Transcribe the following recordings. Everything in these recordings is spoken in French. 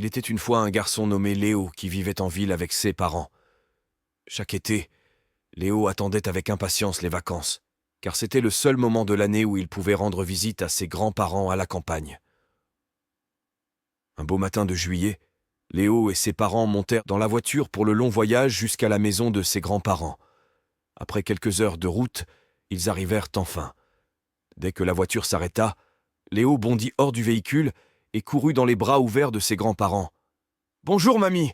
Il était une fois un garçon nommé Léo qui vivait en ville avec ses parents. Chaque été, Léo attendait avec impatience les vacances, car c'était le seul moment de l'année où il pouvait rendre visite à ses grands-parents à la campagne. Un beau matin de juillet, Léo et ses parents montèrent dans la voiture pour le long voyage jusqu'à la maison de ses grands-parents. Après quelques heures de route, ils arrivèrent enfin. Dès que la voiture s'arrêta, Léo bondit hors du véhicule et courut dans les bras ouverts de ses grands-parents. « Bonjour, mamie !»«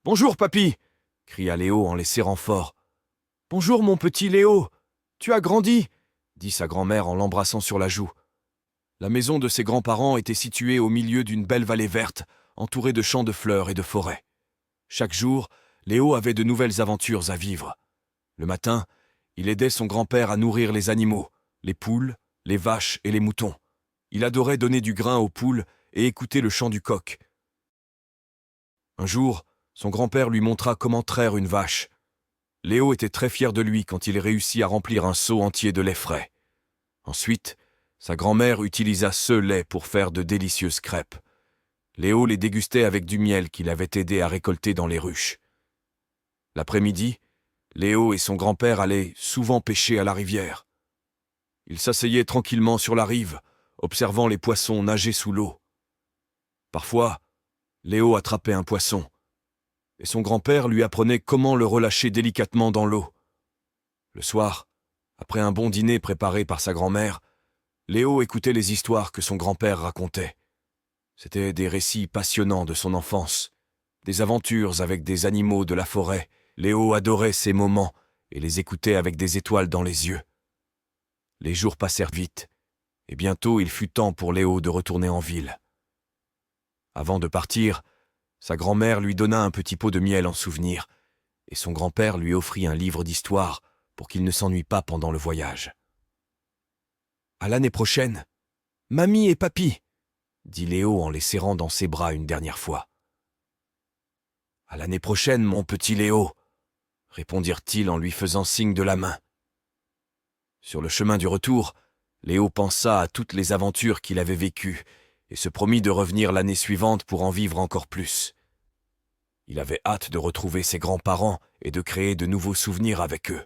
Bonjour, papy !» cria Léo en les serrant fort. « Bonjour, mon petit Léo ! Tu as grandi !» dit sa grand-mère en l'embrassant sur la joue. La maison de ses grands-parents était située au milieu d'une belle vallée verte, entourée de champs de fleurs et de forêts. Chaque jour, Léo avait de nouvelles aventures à vivre. Le matin, il aidait son grand-père à nourrir les animaux, les poules, les vaches et les moutons. Il adorait donner du grain aux poules et écouter le chant du coq. Un jour, son grand-père lui montra comment traire une vache. Léo était très fier de lui quand il réussit à remplir un seau entier de lait frais. Ensuite, sa grand-mère utilisa ce lait pour faire de délicieuses crêpes. Léo les dégustait avec du miel qu'il avait aidé à récolter dans les ruches. L'après-midi, Léo et son grand-père allaient souvent pêcher à la rivière. Ils s'asseyaient tranquillement sur la rive, observant les poissons nager sous l'eau. Parfois, Léo attrapait un poisson, et son grand-père lui apprenait comment le relâcher délicatement dans l'eau. Le soir, après un bon dîner préparé par sa grand-mère, Léo écoutait les histoires que son grand-père racontait. C'étaient des récits passionnants de son enfance, des aventures avec des animaux de la forêt. Léo adorait ces moments et les écoutait avec des étoiles dans les yeux. Les jours passèrent vite, et bientôt il fut temps pour Léo de retourner en ville. Avant de partir, sa grand-mère lui donna un petit pot de miel en souvenir, et son grand-père lui offrit un livre d'histoire pour qu'il ne s'ennuie pas pendant le voyage. « À l'année prochaine, mamie et papy !» dit Léo en les serrant dans ses bras une dernière fois. « À l'année prochaine, mon petit Léo !» répondirent-ils en lui faisant signe de la main. Sur le chemin du retour, Léo pensa à toutes les aventures qu'il avait vécues et se promit de revenir l'année suivante pour en vivre encore plus. Il avait hâte de retrouver ses grands-parents et de créer de nouveaux souvenirs avec eux.